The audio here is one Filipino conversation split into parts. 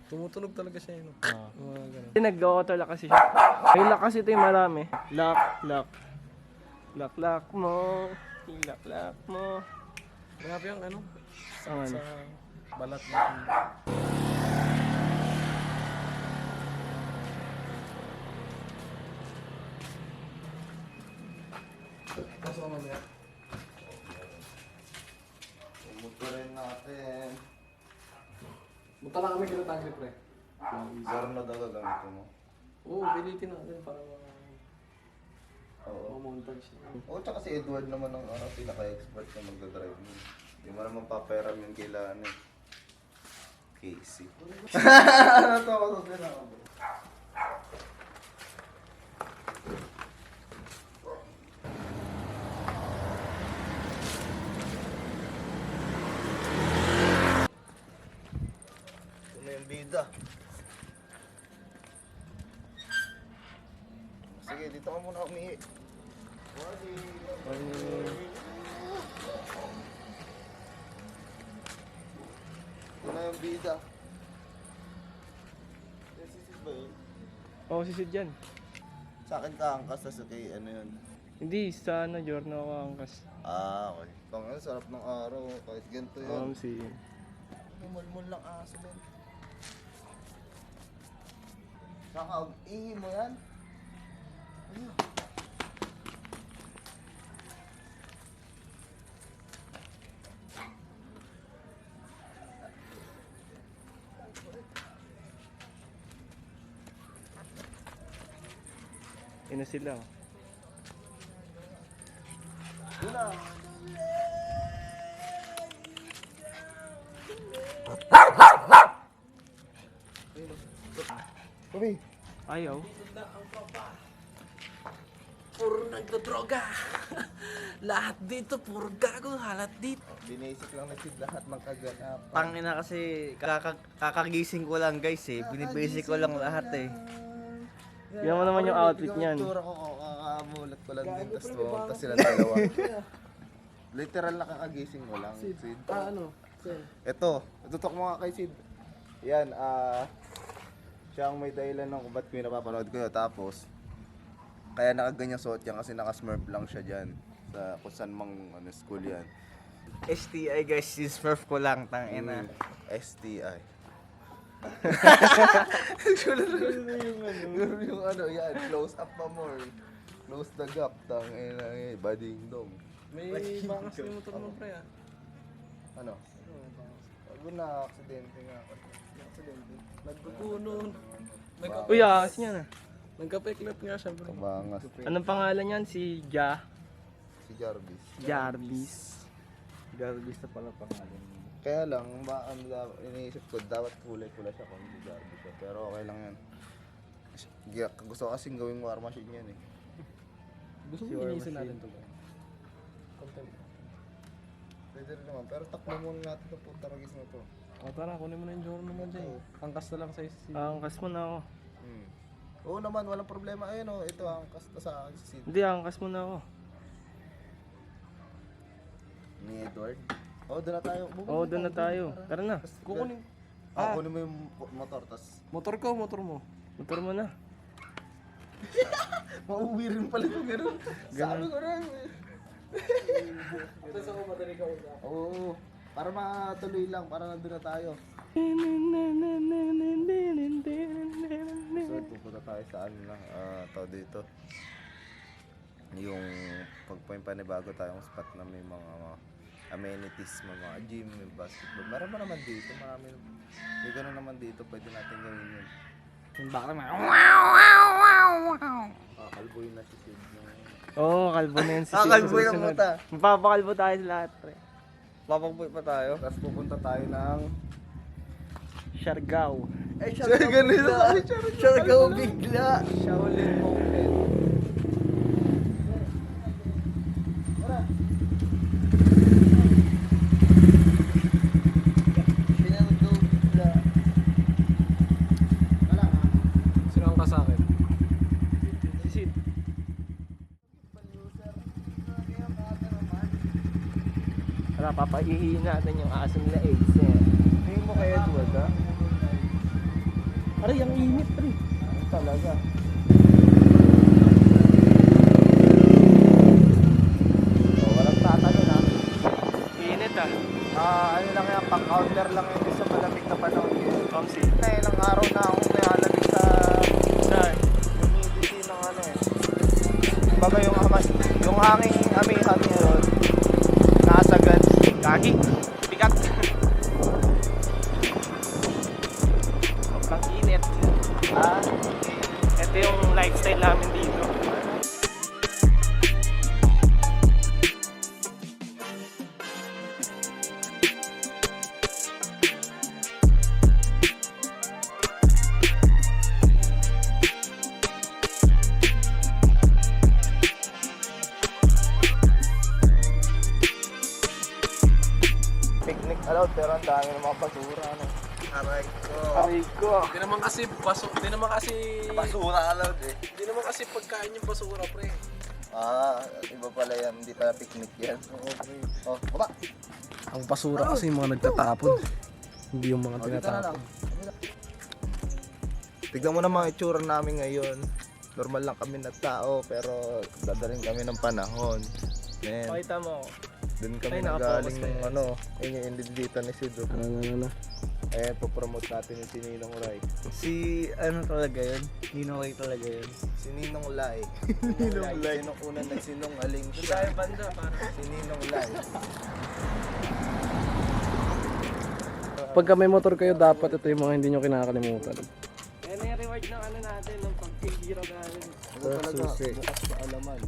Tumutunog talaga siya yun. Mga ganun. Nag-auto lock kasi siya. May lock kasi ito yung marami. Lock, lock. Lock, lock mo. Lock, lock mo. Grabe ang ano? Ang ano? Sa balat natin. Pasok ka mamaya. Umuturin natin. Punta lang kami kila Tagli, pre. Zero na daw gagamitin mo. Oo, pilitin natin para Oo. montage na. Oo, tsaka si Edward naman ang pinaka-expert na magdadrive mo. Hindi mo naman paperam yun kailangan eh. Casey. Natawa ko din ako. Ito na yung bida. Sige, dito ka muna umihi. Ito na yung bida. Sisid ba yun? Oo, sisid yan. Sa akin ka angkas, tas kay ano yun? Hindi, sa ano, Jorno ako angkas. Ah, okay. Ang sarap ng araw, kahit ganito yun. Si... Mulmul lang aso din. Saka, ihi mo yan? Ayun. Ina sila. Oh. Yun na. Kami. Ayaw. Puro nagdodroga. Lahat dito, puro gago, halat dito. Binasic lang na si lahat magkaganap. Tangina kasi kakagising ko lang guys eh. Binibasic ko lang lahat eh. Tingnan mo naman yung outfit niyan. Tura ko, kakamulat ko lang din, tapos pumunta silang dalawa. Literal na kakagising mo lang, Sid. Ano? Ito, tutok mo nga kay Sid. Yan, siya ang may dahilan ng kung ba't pinapapanood ko yun. Tapos, kaya nakaganyan suot yan kasi nakasmurf lang siya dyan. Sa kung saan mang school yan. STI guys, si Smurf ko lang tangina. STI. yung ano, yan, close up pa more. Close the gap, bading dong. May bakas yung motor mo, pre, ah. Ano? Bago na, aksidente nga ako. Nagpupuno. Uy, akas niya na. Nagkapeklat nga siya, pre. Kabangas. Anong pangalan niyan? Si Si Jarvis. Jarvis. Garbis na pala pangalan mo. Kaya lang, iniisip ko, dapat kulay-kulay siya kung si Jarvis siya. Pero okay lang yan. Gusto ko kasing gawing war machine yan eh. Gusto mo inisin natin ito, ba? Content. Pwede rin naman, pero takbo muna natin ito punta magis na ito. O tara, kunin mo na yung Jorno mo dyan. Angkas na lang sa'yo si... Angkas mo na ako. Oo naman, walang problema. Ayun o, ito ang kasta sa akin si Sid. Hindi, angkas mo na ako. Ni Edward. Oo, doon na tayo. Oo, doon na tayo. Tara na. Kukunin. Kunin mo yung motor, tas Motor ko, motor mo. Motor mo na. mauwi rin pala kung gano'n. Sabi ko rin. Ito sa ko, madali ka usa. Oo, para matuloy lang, para nandun na tayo. So, pupunta tayo sa ano lang, tao dito. Yung pagpapanibago tayong spot na may mga amenities, mga gym, may basketball. Meron ba naman dito? Marami. May gano'n naman dito, pwede natin gawin yun. Yung baka naman. Kalboy na si Sid. Oo, kalbo na yan si Kalbo yung susunod. mata. Mapapakalbo tayo sa lahat, pre. Papagboy pa tayo. Tapos pupunta tayo ng... Siargao. Eh, ganito kami, Siargao bigla. Shaolin Mountain. Siargao bigla. Sino ang sa akin? Si Sid. Tara, papaihiin natin yung aso nila Ace. Tingin mo kay Edward, ha? Aray, ang init, pre. Talaga. Oh, walang tatalo na. Init ah. Ano lang yan, pang-counter lang yun sa malamig na panahon yun. Kamsi. Na ilang araw na akong nalalagay sa Saan? humidity ng ano eh. Baga yung hanging amihan ngayon, nakasagad. Kaki. Bigat. Sobrang init. Ah, Ito yung lifestyle namin dito. picnic allowed pero ang dami ng mga basura. Ano. Aray ko. Aray ko. Di naman kasi Basura allowed eh. Di naman kasi pagkain yung basura, pre. Iba pala yan. Hindi pala picnic yan. Oo, pre. Oh, baba. Ang basura kasi yung mga nagtatapon. Hindi yung mga Dito na lang. Tignan mo na mga itsura namin ngayon. Normal lang kami na tao pero dadaling kami ng panahon. Man, Pakita mo. dun kami Ay, nakapokus nagaling ng kayo. ano, yung dito ni Sido. Ano. Eh, promote natin yung si Ninong Rai. Si ano talaga yun? Nino Ray talaga yun. Si Ninong Lai. Ninong Lai. Sinong una nagsinungaling Doon siya. tayo banda para. Si Ninong Lai. Pagka may motor kayo, dapat ito yung mga hindi nyo kinakalimutan. Yan yung reward ng ano natin, ng pagkikira natin. Ano talaga? Susi. Bukas na alaman.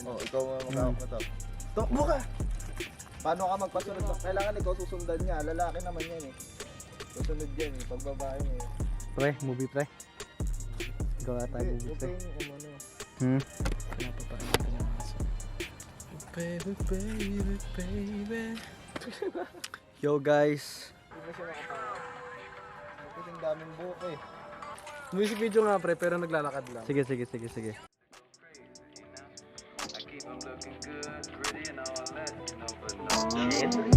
Oh, ikaw mag-out na to. Takbo ka! Paano ka magpasunod? Kailangan ikaw susundan niya. Lalaki naman yan eh. Susunod yan eh. Pag babae niya eh. Pre, movie pre. Gawa tayo Hindi, movie pre. okay yung ano. Hmm? Napapain natin yung aso. Baby. Yo guys. Kasi ang daming buhok eh. Music video nga, pre, pero naglalakad lang. Sige. Every